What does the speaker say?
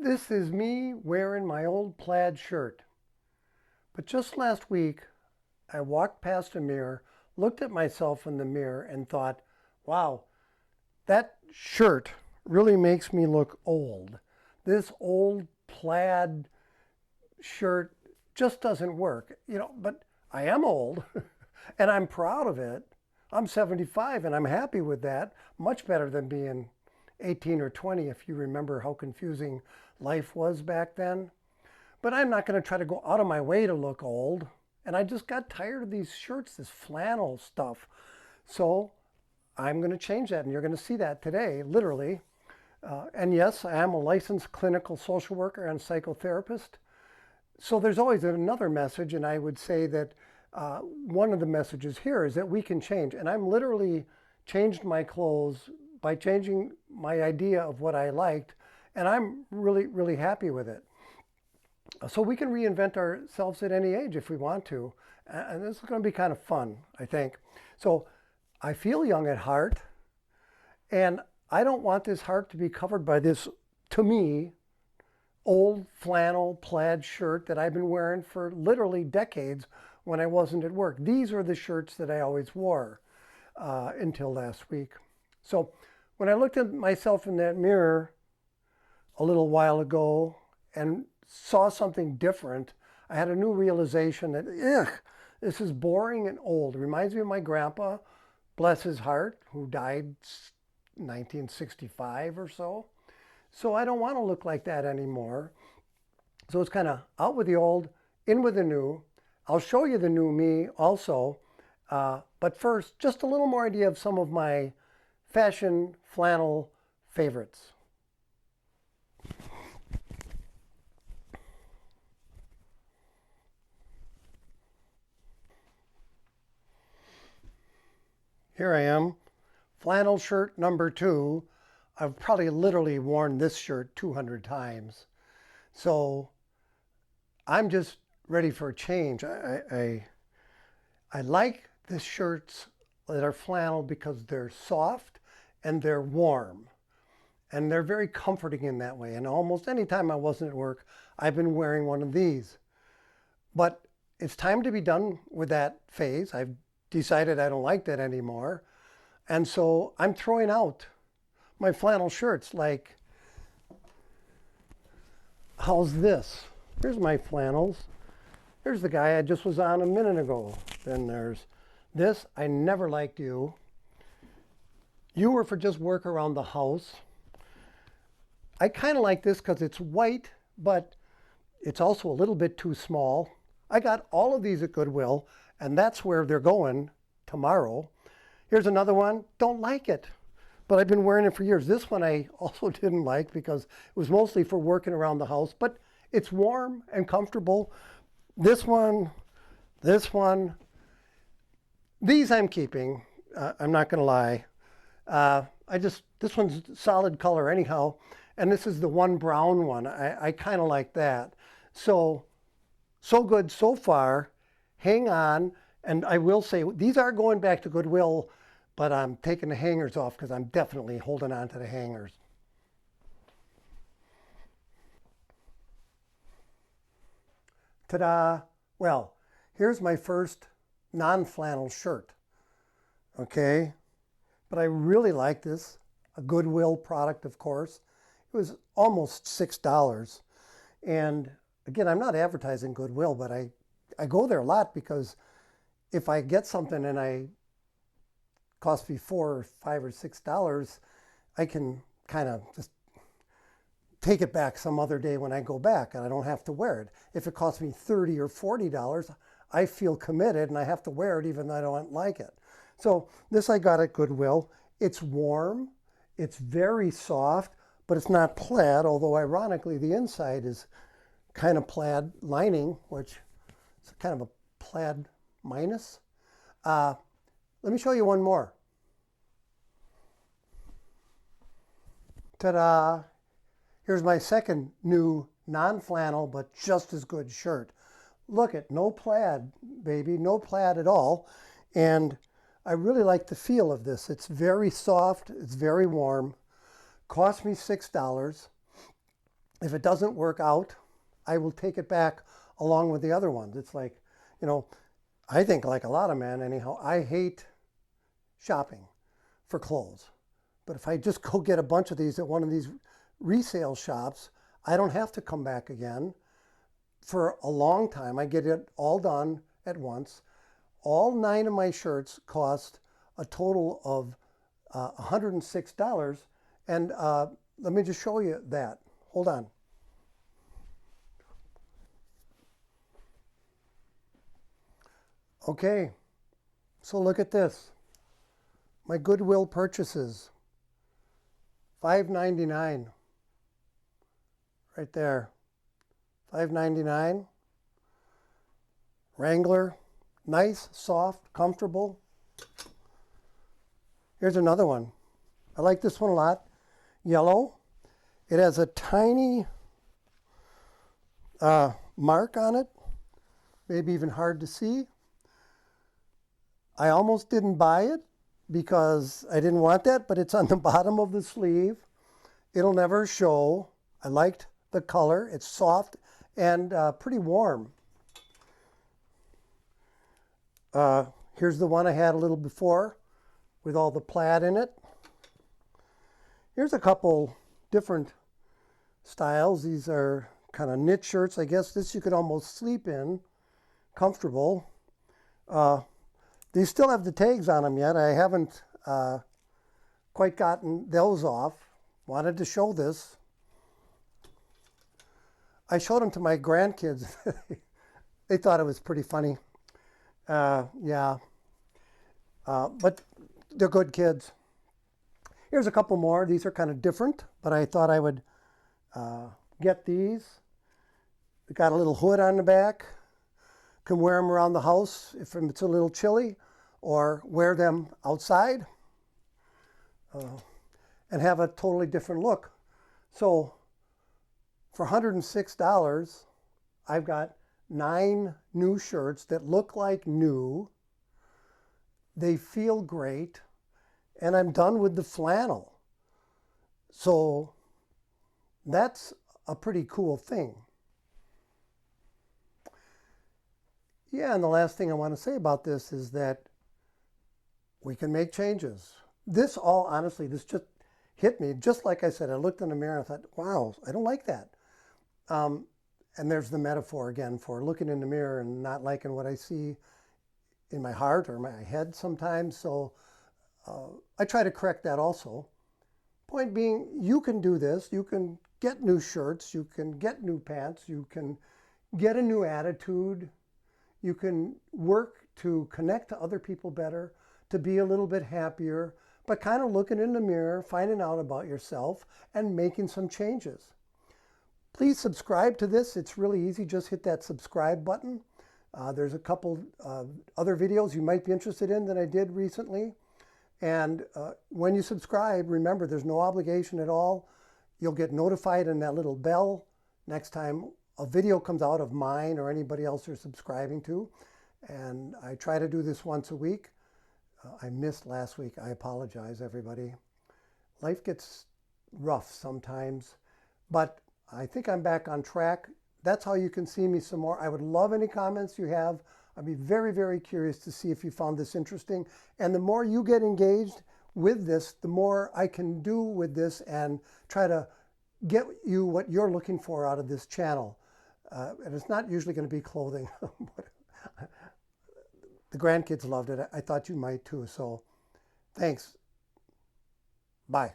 This is me wearing my old plaid shirt. But just last week, I walked past a mirror, looked at myself in the mirror, and thought, wow, that shirt really makes me look old. This old plaid shirt just doesn't work, but I am old and I'm proud of it. I'm 75 and I'm happy with that. Much better than being 18 or 20 if you remember how confusing life was back then. But I'm not going to try to go out of my way to look old. And I just got tired of these shirts, this flannel stuff. So I'm going to change that, and you're going to see that today, literally. And yes, I am a licensed clinical social worker and psychotherapist. So there's always another message, and I would say that one of the messages here is that we can change. And I'm literally changed my clothes by changing my idea of what I liked, and I'm really, really happy with it. So we can reinvent ourselves at any age if we want to. And this is going to be kind of fun, I think. So I feel young at heart, and I don't want this heart to be covered by this, to me, old flannel plaid shirt that I've been wearing for literally decades when I wasn't at work. These are the shirts that I always wore until last week. So when I looked at myself in that mirror a little while ago and saw something different, I had a new realization that, this is boring and old. It reminds me of my grandpa, bless his heart, who died 1965 or so. So I don't want to look like that anymore. So it's kind of out with the old, in with the new. I'll show you the new me also. But first, just a little more idea of some of my fashion flannel favorites. Here I am, flannel shirt number 2. I've probably literally worn this shirt 200 times. So I'm just ready for a change. I like the shirts that are flannel because they're soft and they're warm. And they're very comforting in that way. And almost any time I wasn't at work, I've been wearing one of these. But it's time to be done with that phase. I've decided I don't like that anymore. And so I'm throwing out my flannel shirts. Like, how's this? Here's my flannels. Here's the guy I just was on a minute ago. Then there's this. I never liked you. You were for just work around the house. I kind of like this because it's white, but it's also a little bit too small. I got all of these at Goodwill, and that's where they're going tomorrow. Here's another one. Don't like it, but I've been wearing it for years. This one I also didn't like because it was mostly for working around the house, but it's warm and comfortable. This one, these I'm keeping. I'm not going to lie. This one's solid color anyhow, and this is the one brown one. I kind of like that. So good so far. Hang on. And I will say, these are going back to Goodwill, but I'm taking the hangers off because I'm definitely holding on to the hangers. Ta-da! Well, here's my first non-flannel shirt. Okay? But I really like this. A Goodwill product, of course. It was almost $6. And again, I'm not advertising Goodwill, but I go there a lot because if I get something and it costs me $4 or $5 or $6, I can kind of just take it back some other day when I go back and I don't have to wear it. If it costs me $30 or $40, I feel committed and I have to wear it even though I don't like it. So this I got at Goodwill. It's warm, it's very soft, but it's not plaid, although ironically the inside is kind of plaid lining, which is kind of a plaid minus. Let me show you one more. Ta-da! Here's my second new non-flannel but just as good shirt. Look at no plaid, baby, no plaid at all. And I really like the feel of this. It's very soft, it's very warm. Cost me $6. If it doesn't work out, I will take it back along with the other ones. It's like, you know, I think like a lot of men anyhow, I hate shopping for clothes. But if I just go get a bunch of these at one of these resale shops, I don't have to come back again for a long time. I get it all done at once. All 9 of my shirts cost a total of $106. And let me just show you that. Hold on. Okay, so look at this. My Goodwill purchases, $5.99. Right there, $5.99. Wrangler, nice, soft, comfortable. Here's another one. I like this one a lot. Yellow. It has a tiny mark on it, maybe even hard to see. I almost didn't buy it because I didn't want that, but it's on the bottom of the sleeve. It'll never show. I liked the color. It's soft and pretty warm. Here's the one I had a little before with all the plaid in it. Here's a couple different styles. These are kind of knit shirts. I guess this you could almost sleep in. Comfortable. These still have the tags on them yet. I haven't quite gotten those off. Wanted to show this. I showed them to my grandkids. They thought it was pretty funny. Yeah. But they're good kids. Here's a couple more. These are kind of different, but I thought I would get these. They got a little hood on the back. Can wear them around the house if it's a little chilly, or wear them outside and have a totally different look. So for $106, I've got 9 new shirts that look like new. They feel great, and I'm done with the flannel. So that's a pretty cool thing. Yeah, and the last thing I want to say about this is that we can make changes. This all, honestly, this just hit me. Just like I said, I looked in the mirror and I thought, wow, I don't like that. And there's the metaphor again for looking in the mirror and not liking what I see in my heart or my head sometimes. So I try to correct that also. Point being, you can do this. You can get new shirts. You can get new pants. You can get a new attitude. You can work to connect to other people better, to be a little bit happier, but kind of looking in the mirror, finding out about yourself, and making some changes. Please subscribe to this. It's really easy. Just hit that subscribe button. There's a couple other videos you might be interested in that I did recently. And when you subscribe, remember, there's no obligation at all. You'll get notified in that little bell next time a video comes out of mine or anybody else you're subscribing to. And I try to do this once a week. I missed last week. I apologize, everybody. Life gets rough sometimes, but I think I'm back on track. That's how you can see me some more. I would love any comments you have. I'd be very, very curious to see if you found this interesting. And the more you get engaged with this, the more I can do with this and try to get you what you're looking for out of this channel. And it's not usually going to be clothing. The grandkids loved it. I thought you might too. So thanks. Bye.